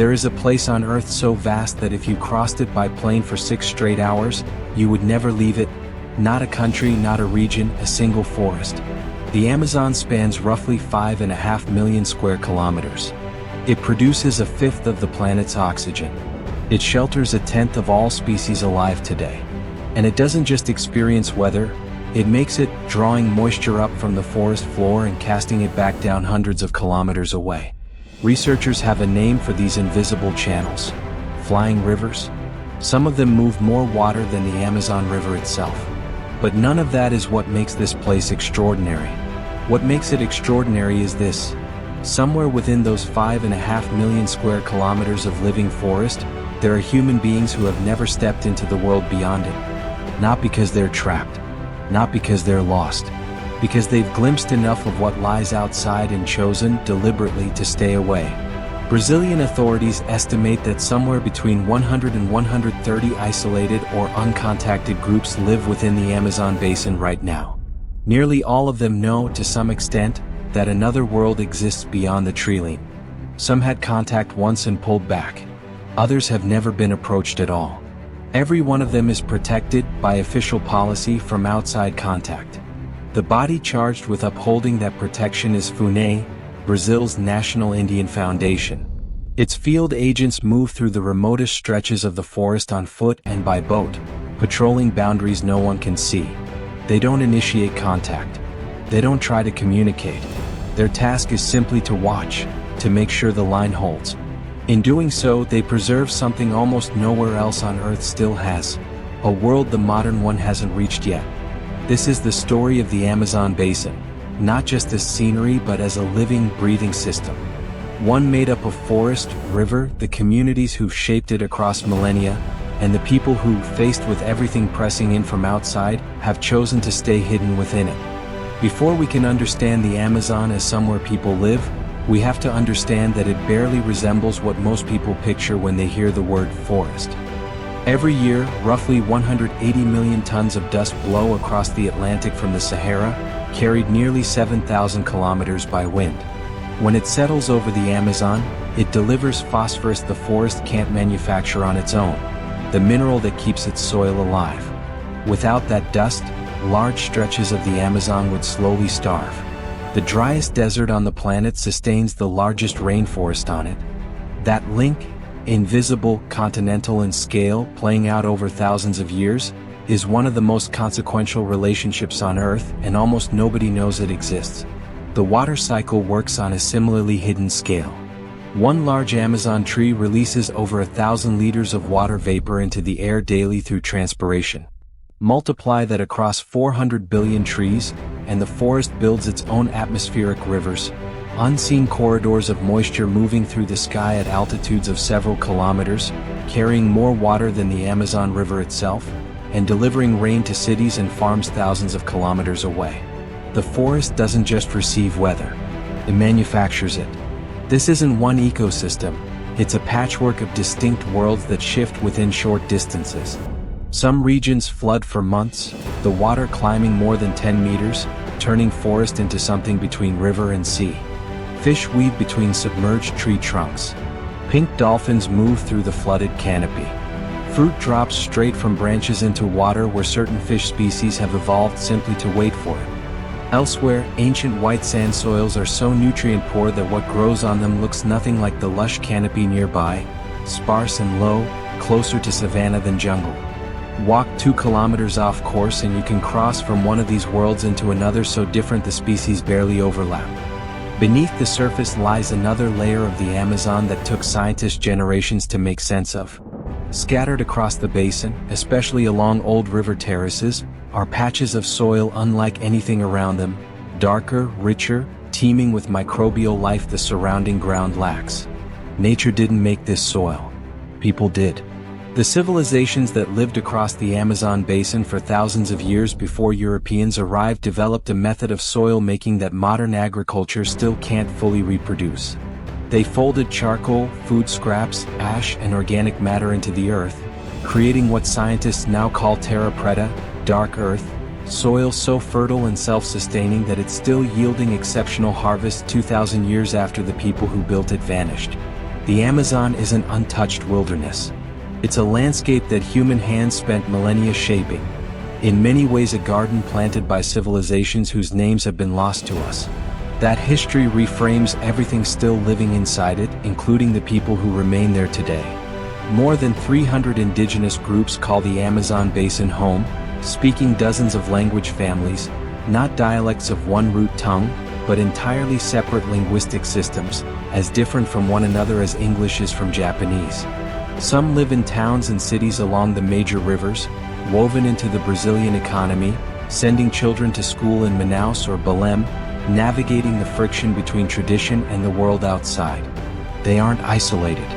There is a place on Earth so vast that if you crossed it by plane for 6 straight hours, you would never leave it. Not a country, not a region, a single forest. The Amazon spans roughly 5.5 million square kilometers. It produces a fifth of the planet's oxygen. It shelters a tenth of all species alive today. And it doesn't just experience weather, it makes it, drawing moisture up from the forest floor and casting it back down hundreds of kilometers away. Researchers have a name for these invisible channels: flying rivers. Some of them move more water than the Amazon River itself. But none of that is what makes this place extraordinary. What makes it extraordinary is this: somewhere within those 5.5 million square kilometers of living forest, there are human beings who have never stepped into the world beyond it. Not because they're trapped. Not because they're lost. Because they've glimpsed enough of what lies outside and chosen, deliberately, to stay away. Brazilian authorities estimate that somewhere between 100 and 130 isolated or uncontacted groups live within the Amazon basin right now. Nearly all of them know, to some extent, that another world exists beyond the tree-line. Some had contact once and pulled back. Others have never been approached at all. Every one of them is protected, by official policy, from outside contact. The body charged with upholding that protection is FUNAI, Brazil's National Indian Foundation. Its field agents move through the remotest stretches of the forest on foot and by boat, patrolling boundaries no one can see. They don't initiate contact. They don't try to communicate. Their task is simply to watch, to make sure the line holds. In doing so, they preserve something almost nowhere else on Earth still has: a world the modern one hasn't reached yet. This is the story of the Amazon basin, not just as scenery but as a living, breathing system. One made up of forest, river, the communities who've shaped it across millennia, and the people who, faced with everything pressing in from outside, have chosen to stay hidden within it. Before we can understand the Amazon as somewhere people live, we have to understand that it barely resembles what most people picture when they hear the word forest. Every year, roughly 180 million tons of dust blow across the Atlantic from the Sahara, carried nearly 7,000 kilometers by wind. When it settles over the Amazon, it delivers phosphorus the forest can't manufacture on its own, the mineral that keeps its soil alive. Without that dust, large stretches of the Amazon would slowly starve. The driest desert on the planet sustains the largest rainforest on it. That link, invisible, continental in scale, playing out over thousands of years, is one of the most consequential relationships on Earth, and almost nobody knows it exists. The water cycle works on a similarly hidden scale. One large Amazon tree releases over 1,000 liters of water vapor into the air daily through transpiration. Multiply that across 400 billion trees, and the forest builds its own atmospheric rivers, unseen corridors of moisture moving through the sky at altitudes of several kilometers, carrying more water than the Amazon River itself, and delivering rain to cities and farms thousands of kilometers away. The forest doesn't just receive weather, it manufactures it. This isn't one ecosystem, it's a patchwork of distinct worlds that shift within short distances. Some regions flood for months, the water climbing more than 10 meters, turning forest into something between river and sea. Fish weave between submerged tree trunks. Pink dolphins move through the flooded canopy. Fruit drops straight from branches into water where certain fish species have evolved simply to wait for it. Elsewhere, ancient white sand soils are so nutrient-poor that what grows on them looks nothing like the lush canopy nearby, sparse and low, closer to savanna than jungle. Walk 2 kilometers off course and you can cross from one of these worlds into another so different the species barely overlap. Beneath the surface lies another layer of the Amazon that took scientists generations to make sense of. Scattered across the basin, especially along old river terraces, are patches of soil unlike anything around them, darker, richer, teeming with microbial life the surrounding ground lacks. Nature didn't make this soil. People did. The civilizations that lived across the Amazon basin for thousands of years before Europeans arrived developed a method of soil making that modern agriculture still can't fully reproduce. They folded charcoal, food scraps, ash, and organic matter into the earth, creating what scientists now call terra preta, dark earth, soil so fertile and self-sustaining that it's still yielding exceptional harvests 2,000 years after the people who built it vanished. The Amazon is an untouched wilderness. It's a landscape that human hands spent millennia shaping. In many ways a garden planted by civilizations whose names have been lost to us. That history reframes everything still living inside it, including the people who remain there today. More than 300 indigenous groups call the Amazon basin home, speaking dozens of language families, not dialects of one root tongue, but entirely separate linguistic systems, as different from one another as English is from Japanese. Some live in towns and cities along the major rivers, woven into the Brazilian economy, sending children to school in Manaus or Belém, navigating the friction between tradition and the world outside. They aren't isolated.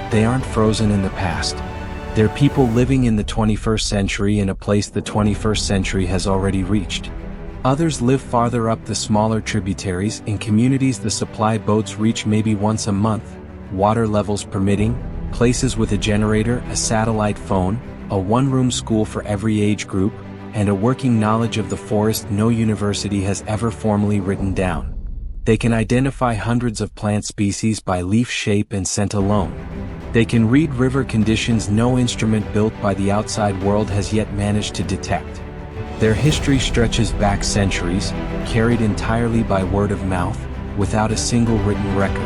They aren't frozen in the past. They're people living in the 21st century in a place the 21st century has already reached. Others live farther up the smaller tributaries in communities the supply boats reach maybe once a month, water levels permitting, places with a generator, a satellite phone, a one-room school for every age group, and a working knowledge of the forest no university has ever formally written down. They can identify hundreds of plant species by leaf shape and scent alone. They can read river conditions no instrument built by the outside world has yet managed to detect. Their history stretches back centuries, carried entirely by word of mouth, without a single written record.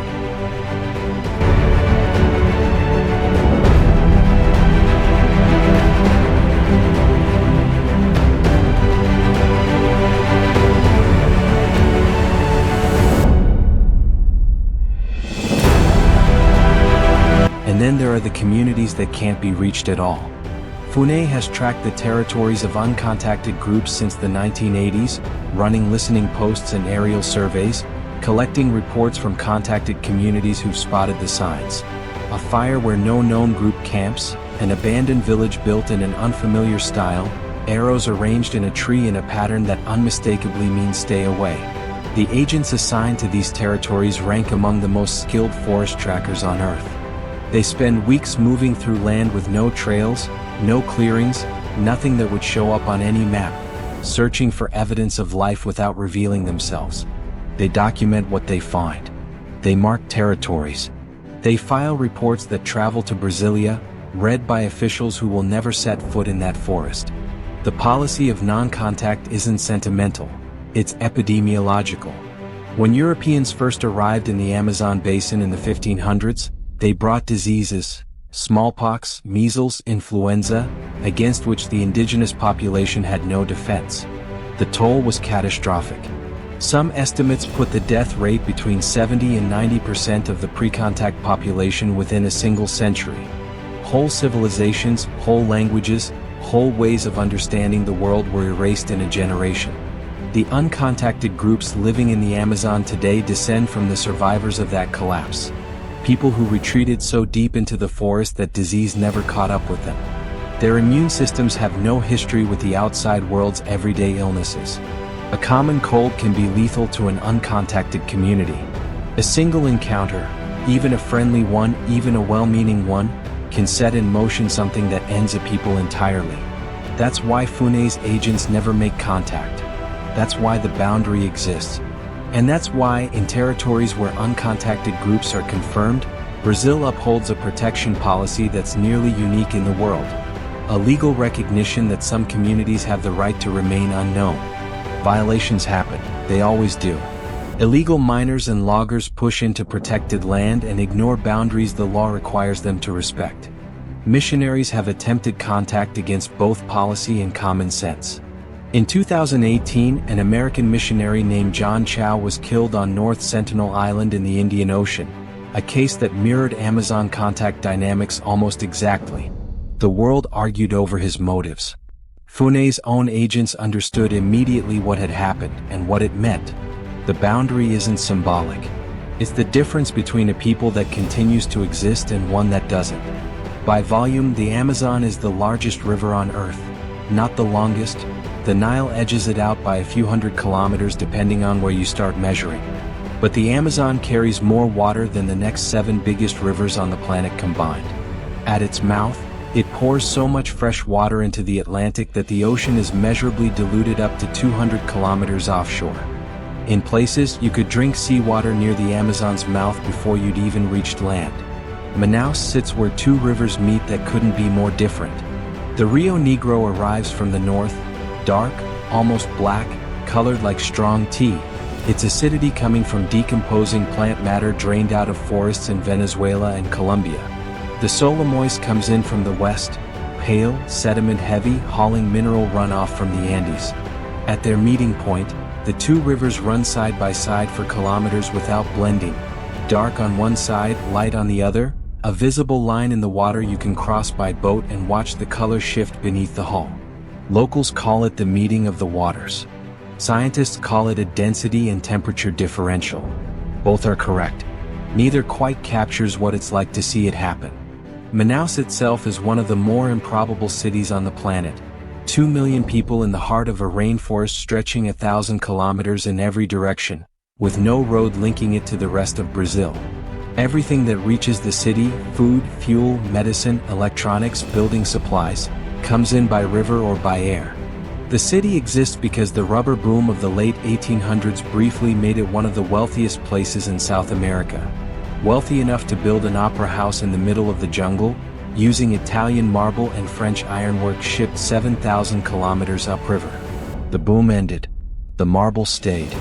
And then there are the communities that can't be reached at all. FUNAI has tracked the territories of uncontacted groups since the 1980s, running listening posts and aerial surveys, collecting reports from contacted communities who've spotted the signs. A fire where no known group camps, an abandoned village built in an unfamiliar style, arrows arranged in a tree in a pattern that unmistakably means stay away. The agents assigned to these territories rank among the most skilled forest trackers on Earth. They spend weeks moving through land with no trails, no clearings, nothing that would show up on any map, searching for evidence of life without revealing themselves. They document what they find. They mark territories. They file reports that travel to Brasilia, read by officials who will never set foot in that forest. The policy of non-contact isn't sentimental, it's epidemiological. When Europeans first arrived in the Amazon basin in the 1500s, they brought diseases, smallpox, measles, influenza, against which the indigenous population had no defense. The toll was catastrophic. Some estimates put the death rate between 70 and 90% of the pre-contact population within a single century. Whole civilizations, whole languages, whole ways of understanding the world were erased in a generation. The uncontacted groups living in the Amazon today descend from the survivors of that collapse. People who retreated so deep into the forest that disease never caught up with them. Their immune systems have no history with the outside world's everyday illnesses. A common cold can be lethal to an uncontacted community. A single encounter, even a friendly one, even a well-meaning one, can set in motion something that ends a people entirely. That's why FUNAI's agents never make contact. That's why the boundary exists. And that's why, in territories where uncontacted groups are confirmed, Brazil upholds a protection policy that's nearly unique in the world. A legal recognition that some communities have the right to remain unknown. Violations happen, they always do. Illegal miners and loggers push into protected land and ignore boundaries the law requires them to respect. Missionaries have attempted contact against both policy and common sense. In 2018, an American missionary named John Chow was killed on North Sentinel Island in the Indian Ocean, a case that mirrored Amazon contact dynamics almost exactly. The world argued over his motives. FUNAI's own agents understood immediately what had happened and what it meant. The boundary isn't symbolic. It's the difference between a people that continues to exist and one that doesn't. By volume, the Amazon is the largest river on Earth, not the longest. The Nile edges it out by a few hundred kilometers depending on where you start measuring. But the Amazon carries more water than the next 7 biggest rivers on the planet combined. At its mouth, it pours so much fresh water into the Atlantic that the ocean is measurably diluted up to 200 kilometers offshore. In places, you could drink seawater near the Amazon's mouth before you'd even reached land. Manaus sits where two rivers meet that couldn't be more different. The Rio Negro arrives from the north, dark, almost black, colored like strong tea, its acidity coming from decomposing plant matter drained out of forests in Venezuela and Colombia. The Solimois comes in from the west, pale, sediment-heavy, hauling mineral runoff from the Andes. At their meeting point, the two rivers run side by side for kilometers without blending. Dark on one side, light on the other, a visible line in the water you can cross by boat and watch the color shift beneath the hull. Locals call it the meeting of the waters. Scientists call it a density and temperature differential. Both are correct. Neither quite captures what it's like to see it happen. Manaus itself is one of the more improbable cities on the planet. 2 million people in the heart of a rainforest stretching 1,000 kilometers in every direction, with no road linking it to the rest of Brazil. Everything that reaches the city, food, fuel, medicine, electronics, building supplies, comes in by river or by air. The city exists because the rubber boom of the late 1800s briefly made it one of the wealthiest places in South America. Wealthy enough to build an opera house in the middle of the jungle, using Italian marble and French ironwork shipped 7,000 kilometers upriver. The boom ended. The marble stayed.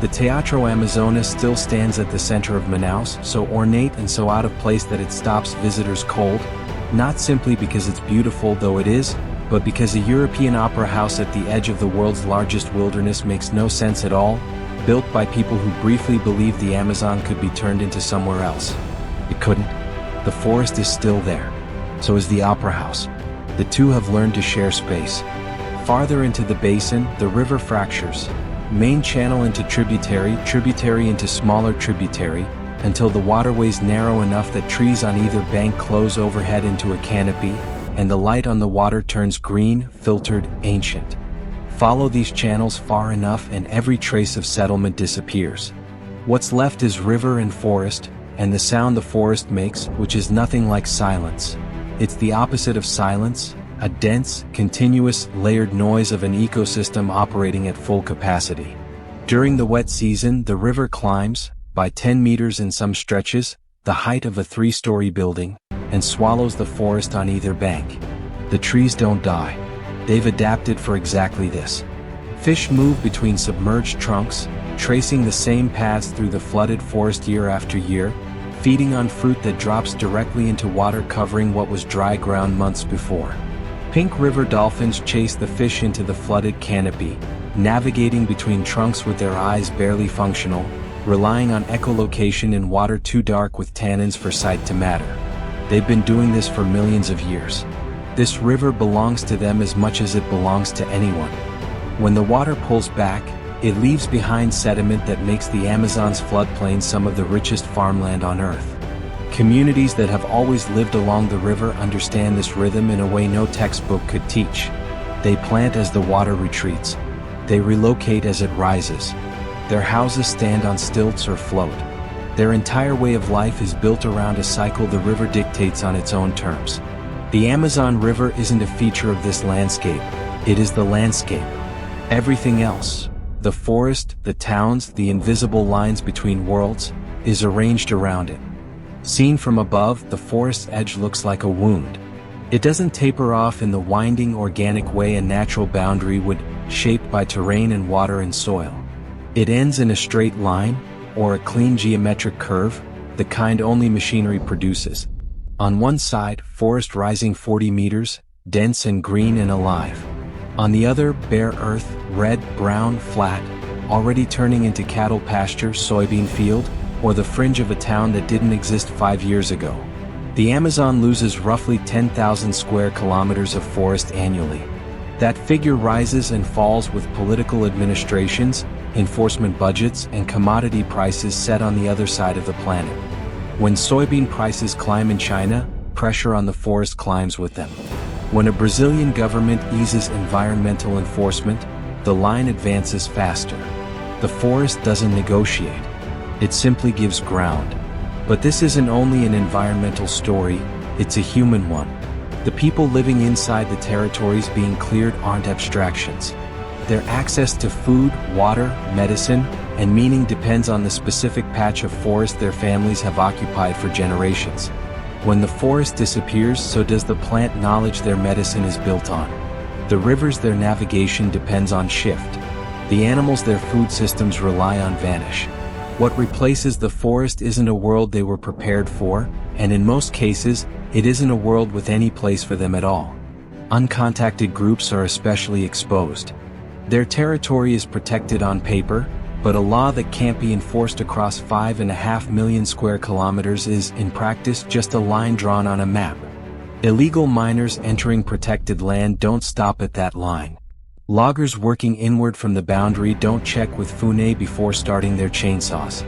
The Teatro Amazonas still stands at the center of Manaus, so ornate and so out of place that it stops visitors cold, not simply because it's beautiful, though it is, but because a European opera house at the edge of the world's largest wilderness makes no sense at all, built by people who briefly believed the Amazon could be turned into somewhere else. It couldn't. The forest is still there. So is the opera house. The two have learned to share space. Farther into the basin, the river fractures. Main channel into tributary, tributary into smaller tributary, until the waterways narrow enough that trees on either bank close overhead into a canopy, and the light on the water turns green, filtered, ancient. Follow these channels far enough and every trace of settlement disappears. What's left is river and forest, and the sound the forest makes, which is nothing like silence. It's the opposite of silence, a dense, continuous, layered noise of an ecosystem operating at full capacity. During the wet season, the river climbs, by 10 meters in some stretches, the height of a 3-story building, and swallows the forest on either bank. The trees don't die. They've adapted for exactly this. Fish move between submerged trunks, tracing the same paths through the flooded forest year after year, feeding on fruit that drops directly into water covering what was dry ground months before. Pink river dolphins chase the fish into the flooded canopy, navigating between trunks with their eyes barely functional, relying on echolocation in water too dark with tannins for sight to matter. They've been doing this for millions of years. This river belongs to them as much as it belongs to anyone. When the water pulls back, it leaves behind sediment that makes the Amazon's floodplain some of the richest farmland on Earth. Communities that have always lived along the river understand this rhythm in a way no textbook could teach. They plant as the water retreats. They relocate as it rises. Their houses stand on stilts or float. Their entire way of life is built around a cycle the river dictates on its own terms. The Amazon River isn't a feature of this landscape. It is the landscape. Everything else, the forest, the towns, the invisible lines between worlds, is arranged around it. Seen from above, the forest's edge looks like a wound. It doesn't taper off in the winding, organic way a natural boundary would, shaped by terrain and water and soil. It ends in a straight line, or a clean geometric curve, the kind only machinery produces. On one side, forest rising 40 meters, dense and green and alive. On the other, bare earth, red, brown, flat, already turning into cattle pasture, soybean field, or the fringe of a town that didn't exist 5 years ago. The Amazon loses roughly 10,000 square kilometers of forest annually. That figure rises and falls with political administrations, enforcement budgets, and commodity prices set on the other side of the planet. When soybean prices climb in China, pressure on the forest climbs with them. When a Brazilian government eases environmental enforcement, the line advances faster. The forest doesn't negotiate. It simply gives ground. But this isn't only an environmental story, it's a human one. The people living inside the territories being cleared aren't abstractions. Their access to food, water, medicine, and meaning depends on the specific patch of forest their families have occupied for generations. When the forest disappears, so does the plant knowledge their medicine is built on. The rivers their navigation depends on shift. The animals their food systems rely on vanish. What replaces the forest isn't a world they were prepared for, and in most cases, it isn't a world with any place for them at all. Uncontacted groups are especially exposed. Their territory is protected on paper, but a law that can't be enforced across 5.5 million square kilometers is, in practice, just a line drawn on a map. Illegal miners entering protected land don't stop at that line. Loggers working inward from the boundary don't check with Fune before starting their chainsaws.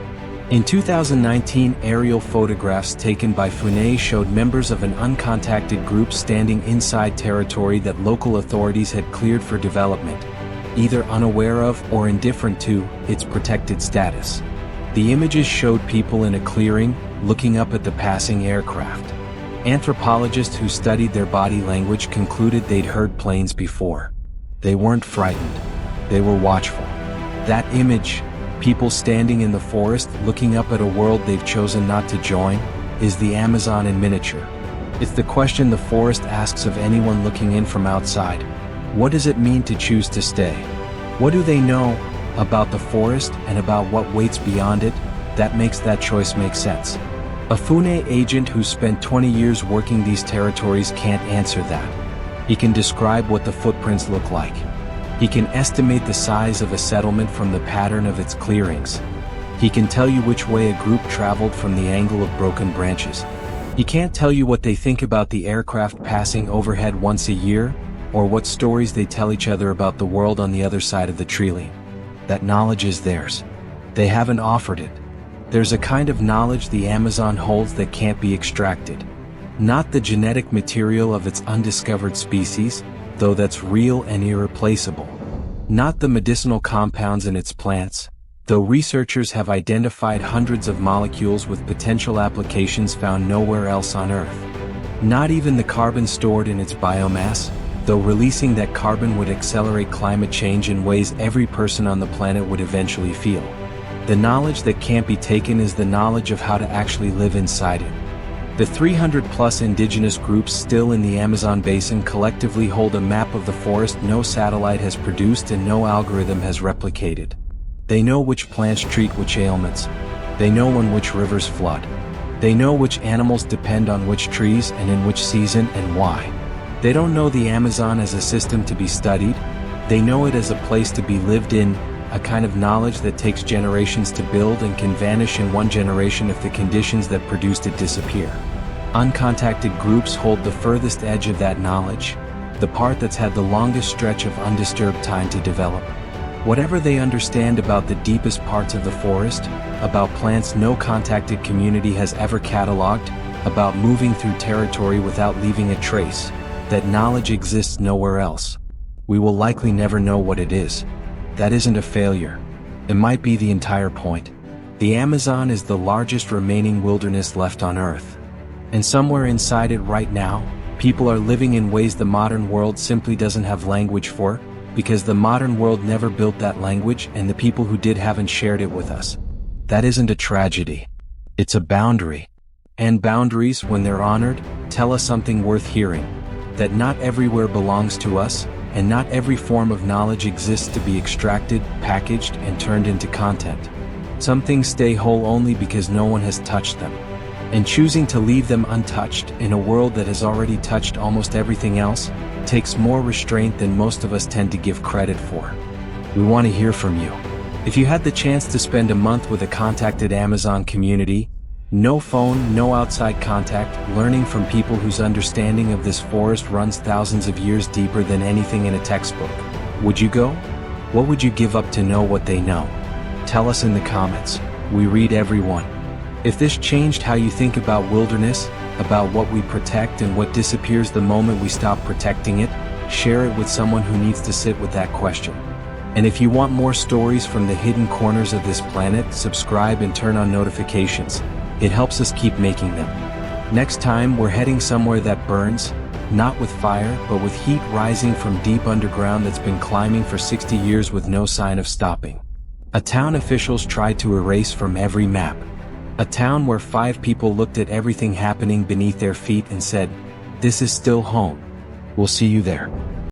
In 2019, aerial photographs taken by Fune showed members of an uncontacted group standing inside territory that local authorities had cleared for development, either unaware of or indifferent to its protected status. The images showed people in a clearing, looking up at the passing aircraft. Anthropologists who studied their body language concluded they'd heard planes before. They weren't frightened. They were watchful. That image, people standing in the forest looking up at a world they've chosen not to join, is the Amazon in miniature. It's the question the forest asks of anyone looking in from outside. What does it mean to choose to stay? What do they know about the forest and about what waits beyond it that makes that choice make sense? A Fune agent who spent 20 years working these territories can't answer that. He can describe what the footprints look like. He can estimate the size of a settlement from the pattern of its clearings. He can tell you which way a group traveled from the angle of broken branches. He can't tell you what they think about the aircraft passing overhead once a year, or what stories they tell each other about the world on the other side of the tree. That knowledge is theirs. They haven't offered it. There's a kind of knowledge the Amazon holds that can't be extracted. Not the genetic material of its undiscovered species, though that's real and irreplaceable. Not the medicinal compounds in its plants, though researchers have identified hundreds of molecules with potential applications found nowhere else on Earth. Not even the carbon stored in its biomass, though releasing that carbon would accelerate climate change in ways every person on the planet would eventually feel. The knowledge that can't be taken is the knowledge of how to actually live inside it. The 300-plus indigenous groups still in the Amazon basin collectively hold a map of the forest no satellite has produced and no algorithm has replicated. They know which plants treat which ailments. They know when which rivers flood. They know which animals depend on which trees and in which season and why. They don't know the Amazon as a system to be studied. They know it as a place to be lived in, a kind of knowledge that takes generations to build and can vanish in one generation if the conditions that produced it disappear. Uncontacted groups hold the furthest edge of that knowledge, the part that's had the longest stretch of undisturbed time to develop. Whatever they understand about the deepest parts of the forest, about plants no contacted community has ever cataloged, about moving through territory without leaving a trace, that knowledge exists nowhere else. We will likely never know what it is. That isn't a failure. It might be the entire point. The Amazon is the largest remaining wilderness left on Earth. And somewhere inside it right now, people are living in ways the modern world simply doesn't have language for, because the modern world never built that language and the people who did haven't shared it with us. That isn't a tragedy. It's a boundary. And boundaries, when they're honored, tell us something worth hearing. That not everywhere belongs to us, and not every form of knowledge exists to be extracted, packaged, and turned into content. Some things stay whole only because no one has touched them. And choosing to leave them untouched in a world that has already touched almost everything else takes more restraint than most of us tend to give credit for. We want to hear from you. If you had the chance to spend a month with a contacted Amazon community, no phone, no outside contact, learning from people whose understanding of this forest runs thousands of years deeper than anything in a textbook, would you go? What would you give up to know what they know? Tell us in the comments. We read everyone. If this changed how you think about wilderness, about what we protect and what disappears the moment we stop protecting it, share it with someone who needs to sit with that question. And if you want more stories from the hidden corners of this planet, subscribe and turn on notifications. It helps us keep making them. Next time, we're heading somewhere that burns, not with fire, but with heat rising from deep underground that's been climbing for 60 years with no sign of stopping. A town officials tried to erase from every map. A town where 5 people looked at everything happening beneath their feet and said, "This is still home. We'll see you there."